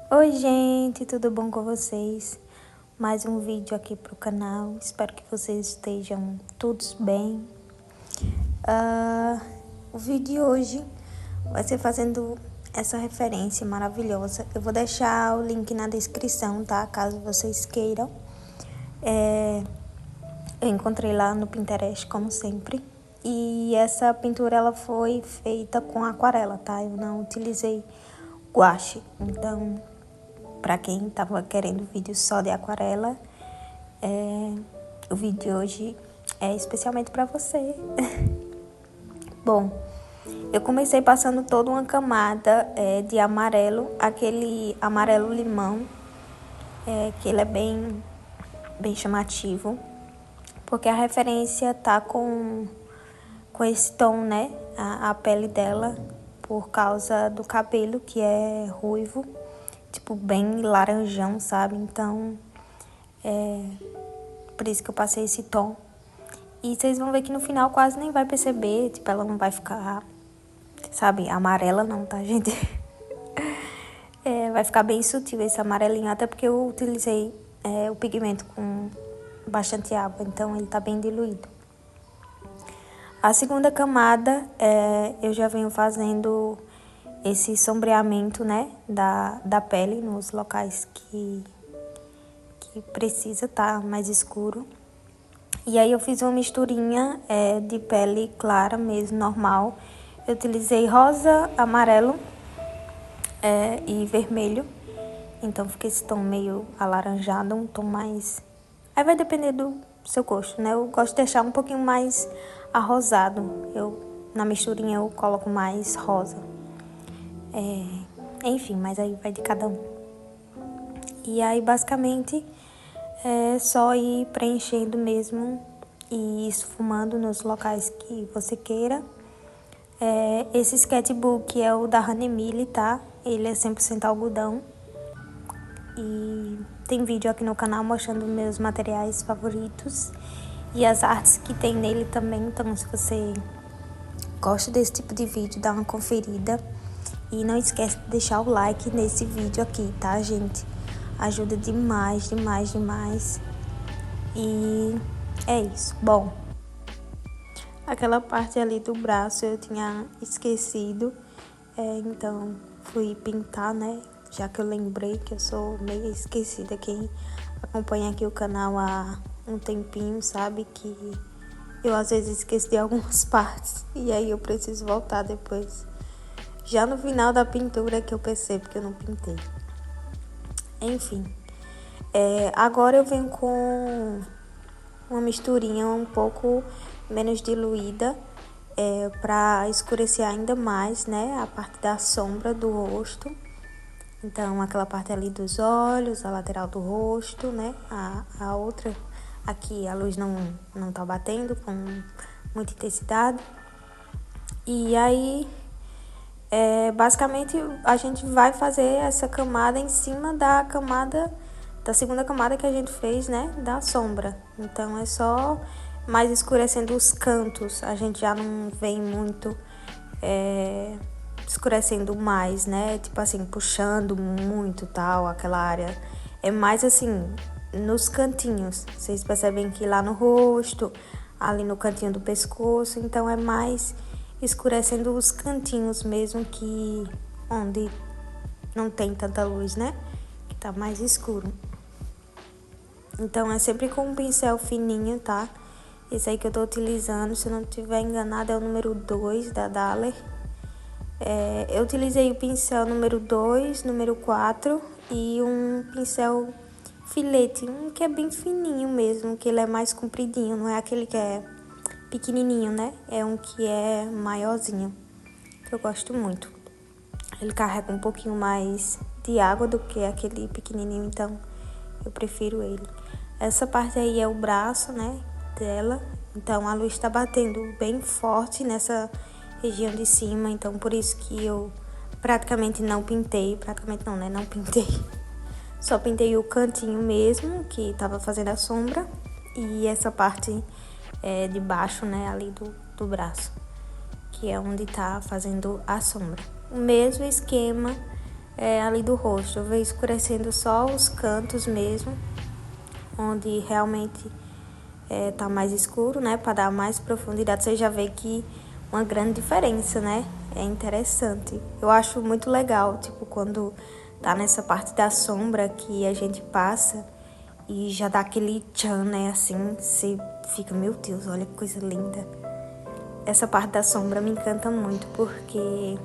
Oi gente, tudo bom com vocês? Mais um vídeo aqui pro canal, espero que vocês estejam todos bem. O vídeo de hoje vai ser fazendo essa referência maravilhosa. Eu vou deixar o link na descrição, tá? Caso vocês queiram. Eu encontrei lá no Pinterest, como sempre. E essa pintura ela foi feita com aquarela, tá? Eu não utilizei guache, então... Para quem estava querendo vídeo só de aquarela, o vídeo de hoje é especialmente para você. Bom, eu comecei passando toda uma camada de amarelo, aquele amarelo limão, que ele é bem chamativo, porque a referência tá com esse tom, né? A pele dela, por causa do cabelo que é ruivo. Tipo, bem laranjão, sabe? Então, por isso que eu passei esse tom. E vocês vão ver que no final quase nem vai perceber, tipo, ela não vai ficar, sabe, amarela não, tá, gente? Vai ficar bem sutil esse amarelinho, até porque eu utilizei o pigmento com bastante água, então ele tá bem diluído. A segunda camada, eu já venho fazendo esse sombreamento, né, da pele nos locais que precisa estar mais escuro. E aí eu fiz uma misturinha de pele clara mesmo, normal. Eu utilizei rosa, amarelo e vermelho. Então fica esse tom meio alaranjado, um tom mais... Aí vai depender do seu gosto, né? Eu gosto de deixar um pouquinho mais arrosado. Na misturinha eu coloco mais rosa. Enfim, mas aí vai de cada um. E aí, basicamente, é só ir preenchendo mesmo e esfumando nos locais que você queira. Esse sketchbook é o da Hanemili, tá? Ele é 100% algodão. E tem vídeo aqui no canal mostrando meus materiais favoritos e as artes que tem nele também. Então, se você gosta desse tipo de vídeo, dá uma conferida. E não esquece de deixar o like nesse vídeo aqui, tá, gente? Ajuda demais, demais, demais. E é isso. Bom, aquela parte ali do braço eu tinha esquecido. Então, fui pintar, né? Já que eu lembrei que eu sou meio esquecida. Quem acompanha aqui o canal há um tempinho sabe que eu às vezes esqueço de algumas partes. E aí eu preciso voltar depois. Já no final da pintura que eu percebo que eu não pintei. Enfim. Agora eu venho com uma misturinha um pouco menos diluída. Para escurecer ainda mais, né? A parte da sombra do rosto. Então, aquela parte ali dos olhos, a lateral do rosto, né? A outra, aqui a luz não tá batendo com muita intensidade. E aí... basicamente a gente vai fazer essa camada em cima da segunda camada que a gente fez, né, da sombra. Então é só mais escurecendo os cantos, a gente já não vem muito escurecendo mais, né, tipo assim, puxando muito tal, aquela área. É mais assim, nos cantinhos, vocês percebem que lá no rosto, ali no cantinho do pescoço, então é mais escurecendo os cantinhos mesmo, que onde não tem tanta luz, né? Que tá mais escuro. Então é sempre com um pincel fininho, tá? Esse aí que eu tô utilizando, se eu não tiver enganado, é o número 2 da Daler. Eu utilizei o pincel número 2, número 4 e um pincel filete, um que é bem fininho mesmo, que ele é mais compridinho, não é aquele que é pequenininho, né? É um que é maiorzinho, que eu gosto muito. Ele carrega um pouquinho mais de água do que aquele pequenininho, então eu prefiro ele. Essa parte aí é o braço, né, dela. Então a luz está batendo bem forte nessa região de cima, então por isso que eu praticamente não pintei. Praticamente não, né? Não pintei. Só pintei o cantinho mesmo, que tava fazendo a sombra. E essa parte de baixo, né, ali do braço, que é onde tá fazendo a sombra. O mesmo esquema ali do rosto. Eu venho escurecendo só os cantos mesmo, onde realmente tá mais escuro, né? Para dar mais profundidade. Você já vê que uma grande diferença, né? É interessante. Eu acho muito legal, tipo, quando tá nessa parte da sombra que a gente passa e já dá aquele tchan, né? Assim, você fica, meu Deus, olha que coisa linda. Essa parte da sombra me encanta muito, porque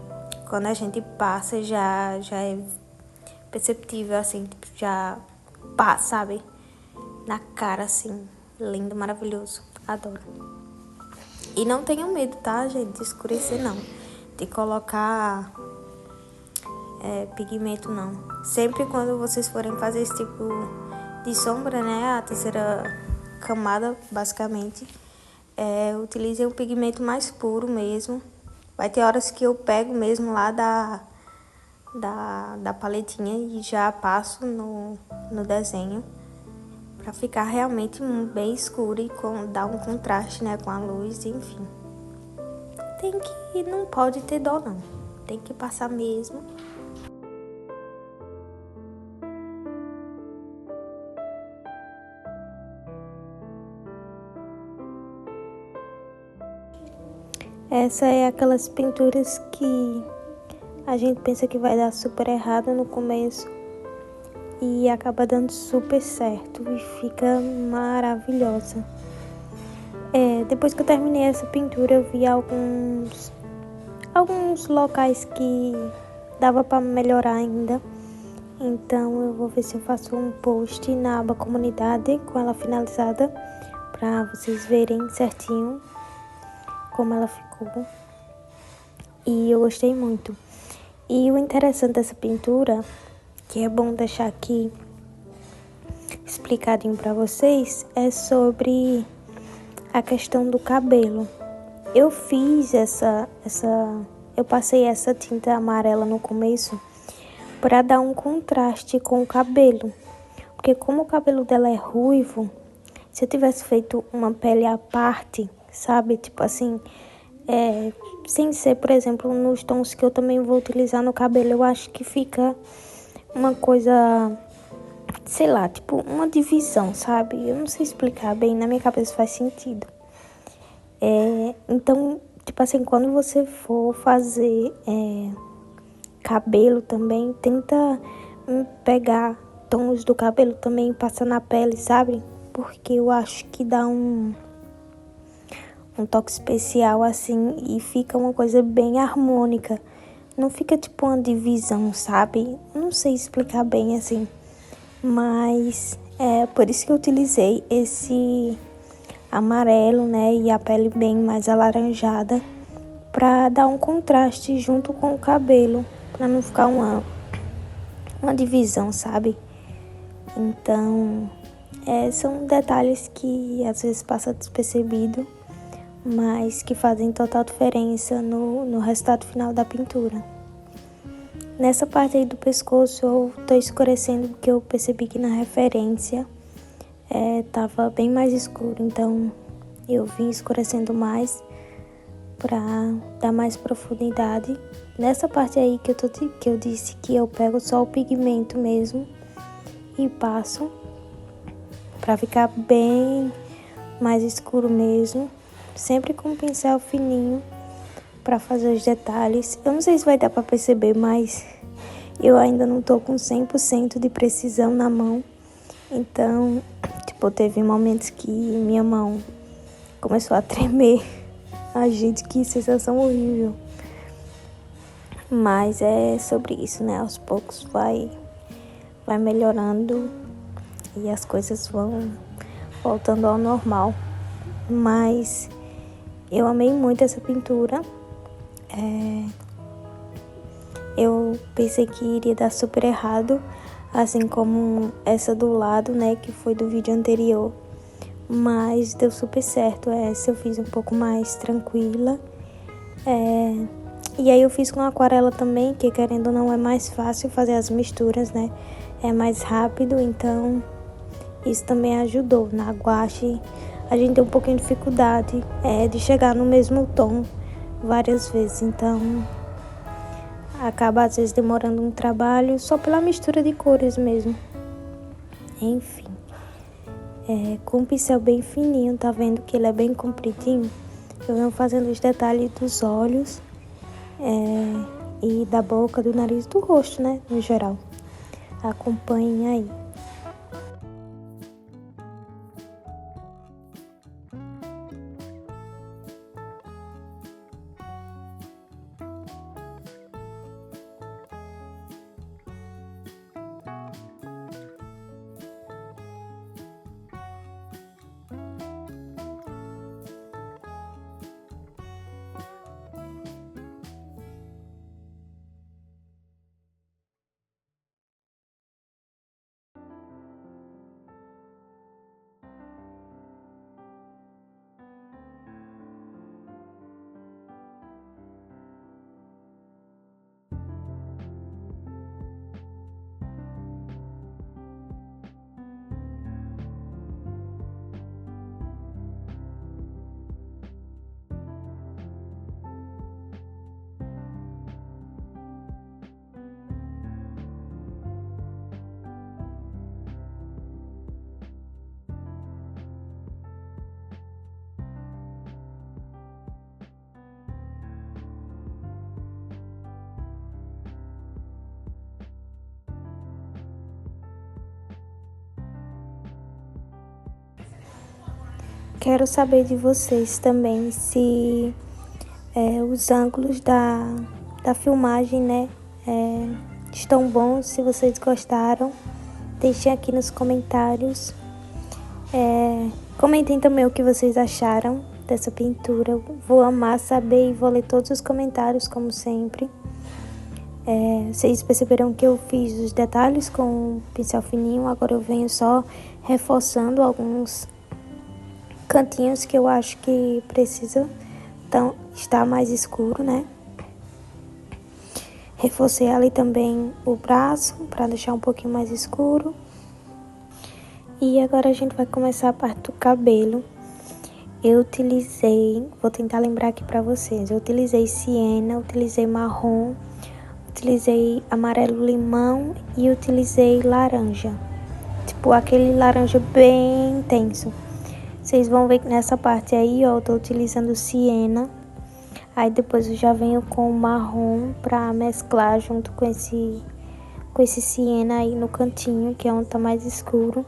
quando a gente passa já é perceptível, assim, tipo, já passa, sabe? Na cara, assim, lindo, maravilhoso. Adoro. E não tenham medo, tá, gente, de escurecer, não. De colocar pigmento, não. Sempre quando vocês forem fazer esse tipo de sombra, né, a terceira camada, basicamente, utilizem o pigmento mais puro mesmo. Vai ter horas que eu pego mesmo lá da paletinha e já passo no desenho, para ficar realmente bem escuro e dar um contraste, né, com a luz, enfim. Não pode ter dó, não. Tem que passar mesmo. Essa é aquelas pinturas que a gente pensa que vai dar super errado no começo e acaba dando super certo e fica maravilhosa. Depois que eu terminei essa pintura, eu vi alguns locais que dava para melhorar ainda. Então eu vou ver se eu faço um post na aba comunidade com ela finalizada, para vocês verem certinho como ela ficou. E eu gostei muito. E o interessante dessa pintura, que é bom deixar aqui explicadinho para vocês, é sobre a questão do cabelo. Eu fiz eu passei essa tinta amarela no começo para dar um contraste com o cabelo. Porque como o cabelo dela é ruivo, se eu tivesse feito uma pele à parte, sabe? Tipo assim, sem ser, por exemplo, nos tons que eu também vou utilizar no cabelo, eu acho que fica uma coisa, sei lá, tipo uma divisão, sabe? Eu não sei explicar bem, na minha cabeça faz sentido. Então, tipo assim, quando você for fazer cabelo também, tenta pegar tons do cabelo também e passar na pele, sabe? Porque eu acho que dá um toque especial assim e fica uma coisa bem harmônica. Não fica tipo uma divisão, sabe? Não sei explicar bem assim, mas é por isso que eu utilizei esse amarelo, né? E a pele bem mais alaranjada, para dar um contraste junto com o cabelo, para não ficar uma divisão, sabe? Então, são detalhes que às vezes passam despercebido, mas que fazem total diferença no resultado final da pintura. Nessa parte aí do pescoço eu tô escurecendo porque eu percebi que na referência tava bem mais escuro, então eu vim escurecendo mais para dar mais profundidade. Nessa parte aí que eu disse que eu pego só o pigmento mesmo e passo para ficar bem mais escuro mesmo, sempre com um pincel fininho para fazer os detalhes. Eu não sei se vai dar para perceber, mas eu ainda não tô com 100% de precisão na mão. Então, tipo, teve momentos que minha mão começou a tremer. Ai, gente, que sensação horrível. Mas é sobre isso, né? Aos poucos vai melhorando e as coisas vão voltando ao normal. Mas eu amei muito essa pintura. Eu pensei que iria dar super errado, assim como essa do lado, né, que foi do vídeo anterior. Mas deu super certo. Essa eu fiz um pouco mais tranquila. E aí eu fiz com aquarela também, que querendo ou não é mais fácil fazer as misturas, né? É mais rápido, então isso também ajudou. Na guache a gente tem um pouquinho de dificuldade de chegar no mesmo tom várias vezes, então acaba às vezes demorando um trabalho só pela mistura de cores mesmo. Enfim, com um pincel bem fininho, tá vendo que ele é bem compridinho? Eu venho fazendo os detalhes dos olhos e da boca, do nariz, do rosto, né, no geral. Acompanhem aí. Quero saber de vocês também se os ângulos da filmagem, né, estão bons, se vocês gostaram. Deixem aqui nos comentários. Comentem também o que vocês acharam dessa pintura. Eu vou amar saber e vou ler todos os comentários, como sempre. Vocês perceberam que eu fiz os detalhes com o pincel fininho, agora eu venho só reforçando alguns cantinhos que eu acho que precisa estar mais escuro, né? Reforcei ali também o braço para deixar um pouquinho mais escuro. E agora a gente vai começar a parte do cabelo. Eu utilizei, vou tentar lembrar aqui para vocês, eu utilizei siena, utilizei marrom, utilizei amarelo limão e utilizei laranja. Tipo aquele laranja bem intenso. Vocês vão ver que nessa parte aí, ó, eu tô utilizando siena. Aí depois eu já venho com o marrom pra mesclar junto com esse siena aí no cantinho, que é onde tá mais escuro.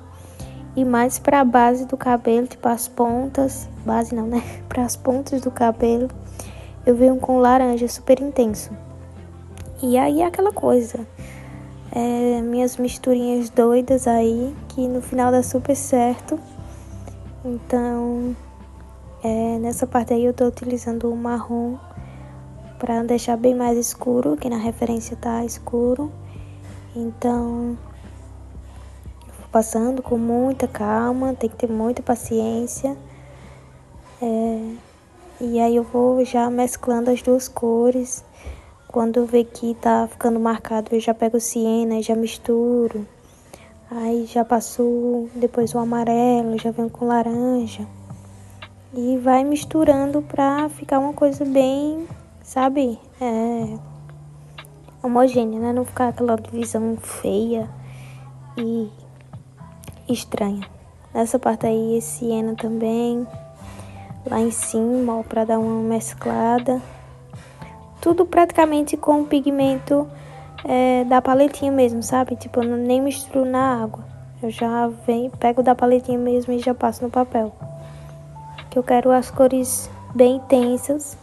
E mais pra base do cabelo, tipo as pontas, base não, né? Para as pontas do cabelo, eu venho com laranja super intenso. E aí é aquela coisa, minhas misturinhas doidas aí, que no final dá super certo. Então, nessa parte aí eu tô utilizando o marrom pra deixar bem mais escuro, que na referência tá escuro. Então, vou passando com muita calma, tem que ter muita paciência. E aí eu vou já mesclando as duas cores. Quando eu ver que tá ficando marcado, eu já pego o siena e já misturo. Aí já passo depois o amarelo, já venho com laranja. E vai misturando pra ficar uma coisa bem, sabe, homogênea, né? Não ficar aquela divisão feia e estranha. Nessa parte aí, esse siena também. Lá em cima, ó, pra dar uma mesclada. Tudo praticamente com o pigmento da paletinha mesmo, sabe? Tipo, eu nem misturo na água. Eu já pego da paletinha mesmo e já passo no papel. Que eu quero as cores bem intensas,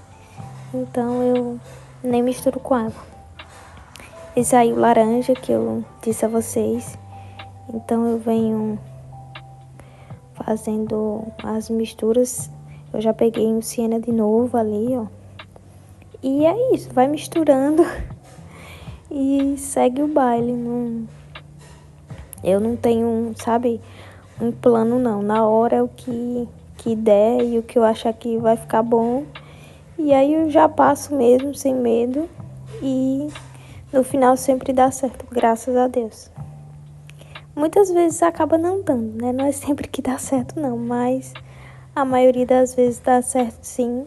então eu nem misturo com água. Esse aí, o laranja, que eu disse a vocês. Então eu venho fazendo as misturas. Eu já peguei o siena de novo ali, ó. E é isso, vai misturando e segue o baile. Eu não tenho, sabe, um plano não. Na hora é o que der e o que eu achar que vai ficar bom. E aí eu já passo mesmo, sem medo. E no final sempre dá certo, graças a Deus. Muitas vezes acaba não dando, né? Não é sempre que dá certo não, mas a maioria das vezes dá certo sim.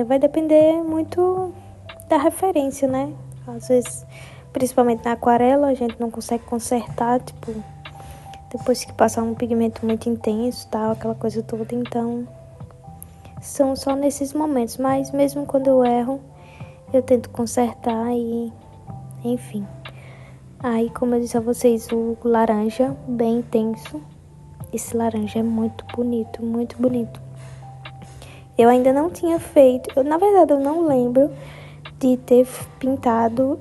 Vai depender muito da referência, né? Às vezes, principalmente na aquarela, a gente não consegue consertar, tipo, depois que passar um pigmento muito intenso, tal, aquela coisa toda. Então, são só nesses momentos. Mas mesmo quando eu erro, eu tento consertar e, enfim. Aí, como eu disse a vocês, o laranja bem intenso. Esse laranja é muito bonito, muito bonito. Eu ainda não tinha feito, na verdade eu não lembro de ter pintado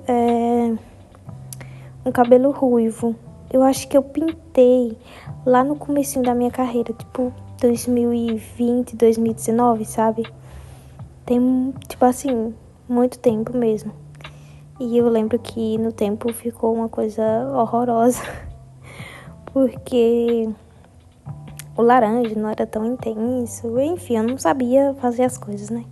um cabelo ruivo. Eu acho que eu pintei lá no comecinho da minha carreira, tipo 2020, 2019, sabe? Tem, tipo assim, muito tempo mesmo. E eu lembro que no tempo ficou uma coisa horrorosa, porque o laranja não era tão intenso. Enfim, eu não sabia fazer as coisas, né?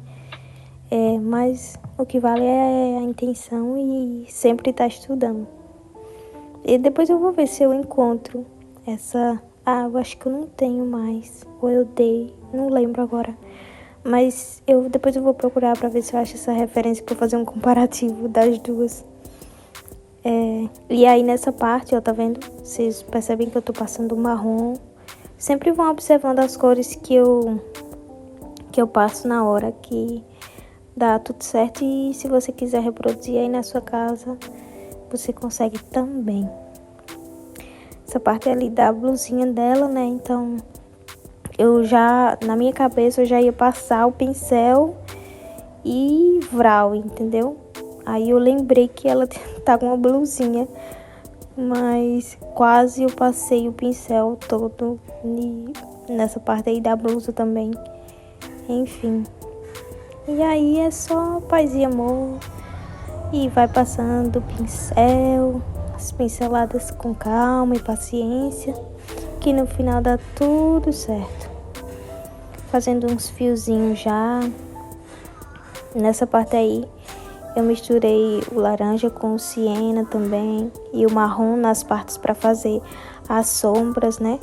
Mas o que vale é a intenção e sempre estar estudando. E depois eu vou ver se eu encontro essa... eu acho que eu não tenho mais. Ou eu dei, não lembro agora. Mas depois eu vou procurar pra ver se eu acho essa referência pra fazer um comparativo das duas. E aí nessa parte, ó, tá vendo? Vocês percebem que eu tô passando marrom. Sempre vão observando as cores que eu passo na hora, que dá tudo certo. E se você quiser reproduzir aí na sua casa, você consegue também. Essa parte ali da blusinha dela, né? Então, na minha cabeça, eu já ia passar o pincel e vral, entendeu? Aí eu lembrei que ela tá com uma blusinha, mas quase eu passei o pincel todo nessa parte aí da blusa também. Enfim. E aí é só paz e amor. E vai passando o pincel, as pinceladas com calma e paciência, que no final dá tudo certo. Fazendo uns fiozinhos já. Nessa parte aí, eu misturei o laranja com o siena também e o marrom nas partes para fazer as sombras, né?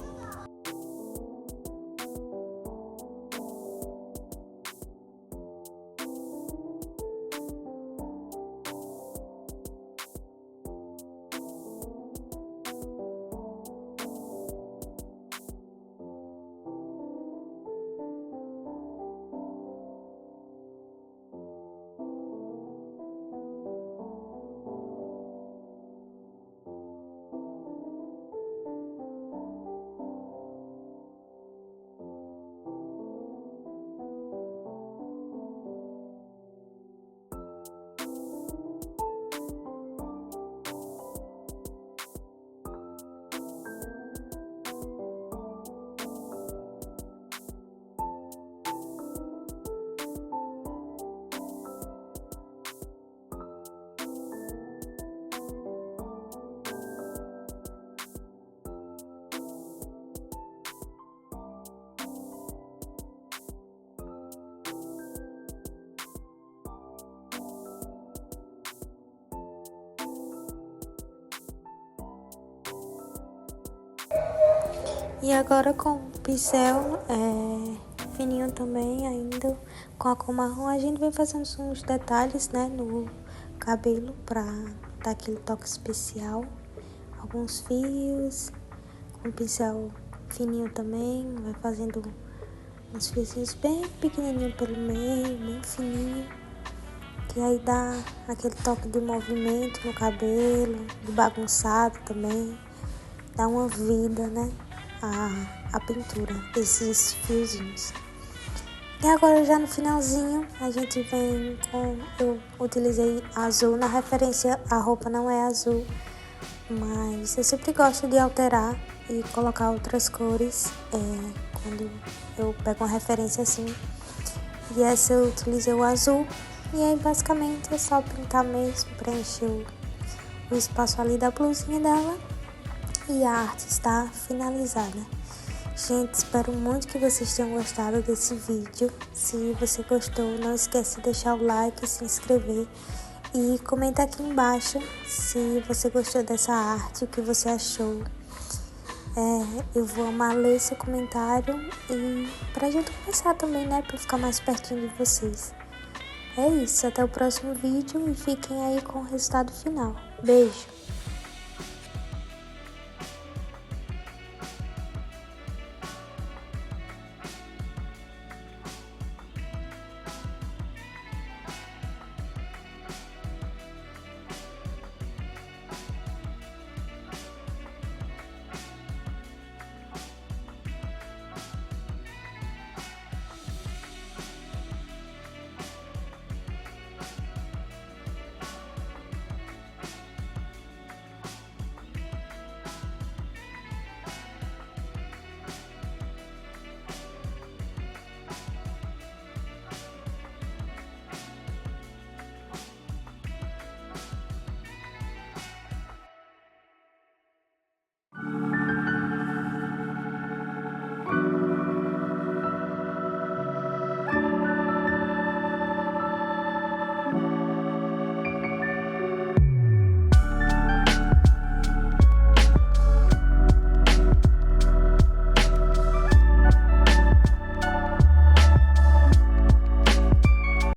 E agora com o pincel fininho também, ainda com a cor marrom, a gente vai fazendo uns detalhes, né, no cabelo pra dar aquele toque especial. Alguns fios, com o pincel fininho também, vai fazendo uns fiozinhos bem pequenininhos pelo meio, bem fininho. Que aí dá aquele toque de movimento no cabelo, de bagunçado também. Dá uma vida, né? A pintura, esses fiozinhos. E agora já no finalzinho a gente vem com... Eu utilizei azul, na referência a roupa não é azul, mas eu sempre gosto de alterar e colocar outras cores quando eu pego uma referência assim. E essa eu utilizei o azul. E aí basicamente é só pintar mesmo, preencher o espaço ali da blusinha dela. E a arte está finalizada. Gente, espero muito que vocês tenham gostado desse vídeo. Se você gostou, não esquece de deixar o like, se inscrever e comenta aqui embaixo se você gostou dessa arte, o que você achou. Eu vou amar ler seu comentário e pra gente conversar também, né, pra ficar mais pertinho de vocês. É isso, até o próximo vídeo e fiquem aí com o resultado final. Beijo!